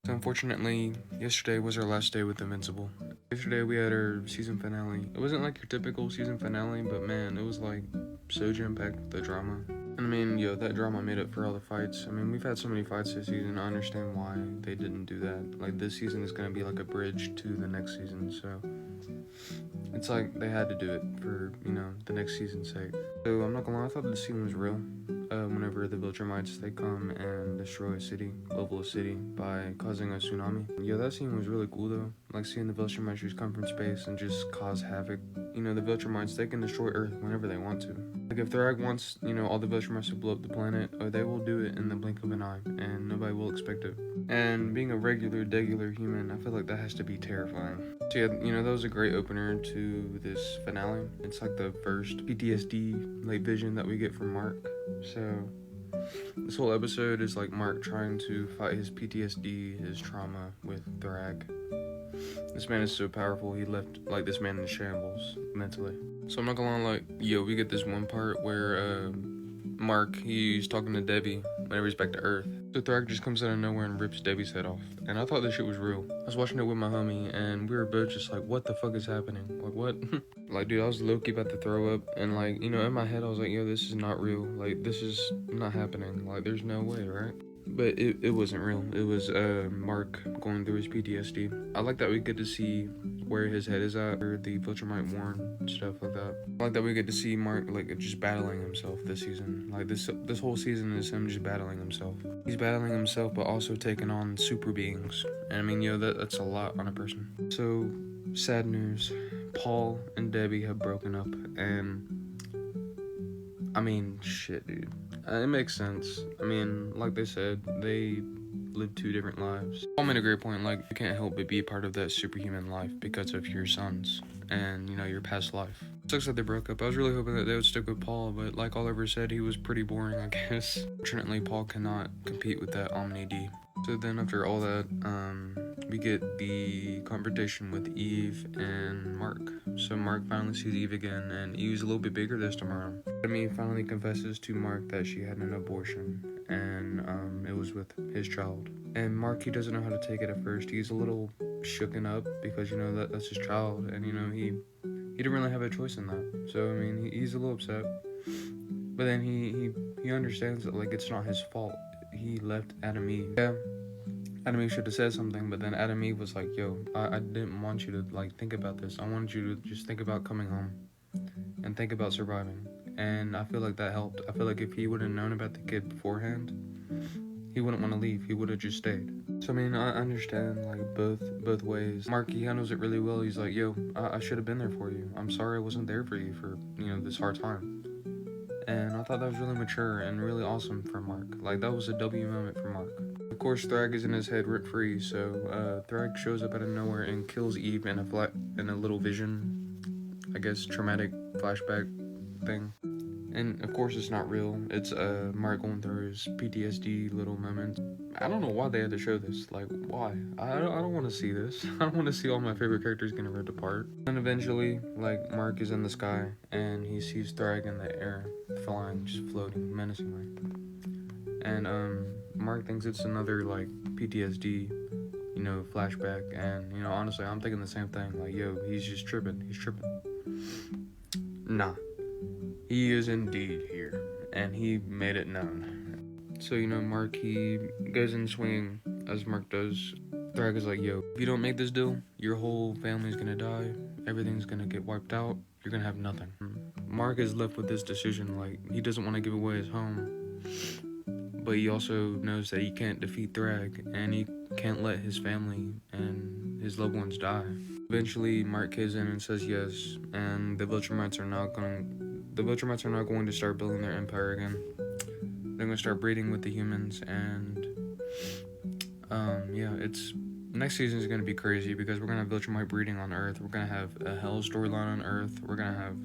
So unfortunately, yesterday was our last day with Invincible. Yesterday we had our season finale. It wasn't like your typical season finale, but man, it was like so jam-packed with the drama. And I mean, that drama made up for all the fights. I mean, we've had so many fights this season, I understand why they didn't do that. Like, this season is gonna be like a bridge to the next season, so it's like they had to do it for, the next season's sake. So I'm not gonna lie, I thought the scene was real. Whenever the Viltrumites, they come and destroy a city, level a city, by causing a tsunami. That scene was really cool though. Like seeing the Viltrumites just come from space and just cause havoc. The Viltrumites, they can destroy Earth whenever they want to. Like if Thrag wants, all the Viltrumites to blow up the planet, they will do it in the blink of an eye, and nobody will expect it. And being a degular human, I feel like that has to be terrifying. So yeah, that was a great opener to this finale. It's like the first PTSD vision that we get from Mark. So this whole episode is like Mark trying to fight his PTSD, his trauma with Thrag. This man is so powerful, he left this man in shambles mentally. So I'm not gonna lie, we get this one part where Mark, he's talking to Debbie whenever he's back to Earth. So Thrag just comes out of nowhere and rips Debbie's head off. And I thought this shit was real. I was watching it with my homie, and we were both just like, what the fuck is happening? Like, what? Dude, I was low-key about to throw up. And in my head, I was like, this is not real. This is not happening. There's no way, right? But it wasn't real. It was Mark going through his PTSD. I like that we get to see where his head is at, or the Viltrumite Warren, stuff like that. I like that we get to see Mark just battling himself this season. This whole season is him just battling himself. He's battling himself, but also taking on super beings. And I mean, that's a lot on a person. So sad news. Paul and Debbie have broken up, and I mean, shit, dude. It makes sense. I mean, like they said, they live two different lives. Paul made a great point, you can't help but be a part of that superhuman life because of your sons and, your past life. It sucks that they broke up. I was really hoping that they would stick with Paul, but like Oliver said, he was pretty boring, I guess. Fortunately, Paul cannot compete with that Omni D. So then after all that, we get the confrontation with Eve and Mark. So Mark finally sees Eve again, and Eve's a little bit bigger this time around. Amy finally confesses to Mark that she had an abortion, and it was with his child. And Mark, he doesn't know how to take it at first. He's a little shooken up because, that's his child, and, he didn't really have a choice in that. So, I mean, he's a little upset. But then he understands that, it's not his fault. He left Adam Eve. Yeah, Adam Eve should have said something, but then Adam Eve was like, I didn't want you to, think about this. I wanted you to just think about coming home and think about surviving. And I feel like that helped. I feel like if he would have known about the kid beforehand, he wouldn't want to leave. He would have just stayed. So, I mean, I understand, both ways. Mark, he handles it really well. He's like, I should have been there for you. I'm sorry I wasn't there for you for, this hard time. And I thought that was really mature and really awesome for Mark. That was a W moment for Mark. Of course, Thrag is in his head rent-free, so Thrag shows up out of nowhere and kills Eve in a little vision, I guess, traumatic flashback thing. And of course it's not real. It's Mark going through his PTSD little moments. I don't know why they had to show this. Why? I don't want to see this. I don't want to see all my favorite characters getting ripped apart. And eventually, Mark is in the sky and he sees Thrag in the air, flying, just floating menacingly. And Mark thinks it's another PTSD, flashback. And honestly, I'm thinking the same thing. He's just tripping. He's tripping. Nah. He is indeed here, and he made it known. So, Mark, he goes in swinging, as Mark does. Thrag is like, if you don't make this deal, your whole family's gonna die, everything's gonna get wiped out, you're gonna have nothing. Mark is left with this decision, he doesn't want to give away his home, but he also knows that he can't defeat Thrag, and he can't let his family and his loved ones die. Eventually, Mark gives in and says yes, and the Viltrumites are not going to start building their empire again. They're going to start breeding with the humans, and next season is going to be crazy because we're going to have Viltrumite breeding on Earth. We're going to have a hell storyline on Earth. We're going to have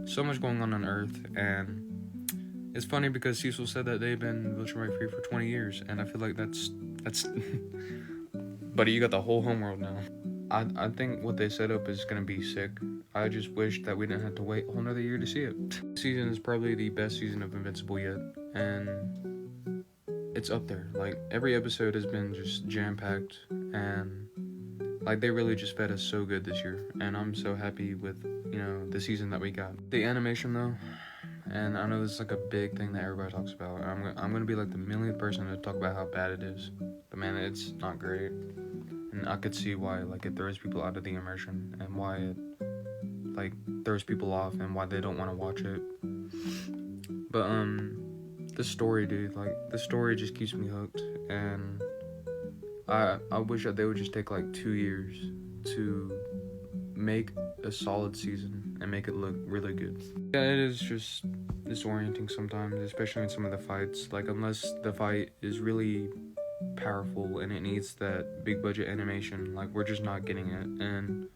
so much going on Earth, and it's funny because Cecil said that they've been Viltrumite free for 20 years, and I feel like that's buddy, you got the whole homeworld now. I think what they set up is going to be sick. I just wish that we didn't have to wait a whole nother year to see it. This season is probably the best season of Invincible yet, and it's up there. Like, every episode has been just jam-packed, and like, they really just fed us so good this year, and I'm so happy with, the season that we got. The animation, though, and I know this is like a big thing that everybody talks about, and I'm gonna be like the millionth person to talk about how bad it is, but man, it's not great, and I could see why, like, it throws people out of the immersion, and why it, like, throws people off, and why they don't want to watch it. But the story, dude, like, the story just keeps me hooked, and I wish that they would just take like 2 years to make a solid season and make it look really good. Yeah, it is just disorienting sometimes, especially in some of the fights. Like, unless the fight is really powerful and it needs that big budget animation, like, we're just not getting it. And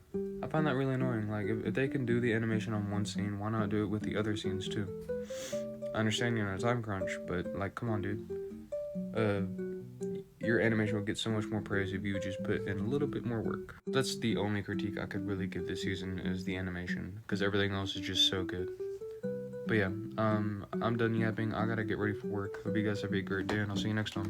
I find that really annoying. Like, if they can do the animation on one scene, why not do it with the other scenes too? I understand you're on a time crunch, but like, come on, dude. Your animation will get so much more praise if you just put in a little bit more work. That's the only critique I could really give this season, is the animation, because everything else is just so good. But yeah, I'm done yapping. I gotta get ready for work. Hope you guys have a great day, and I'll see you next time.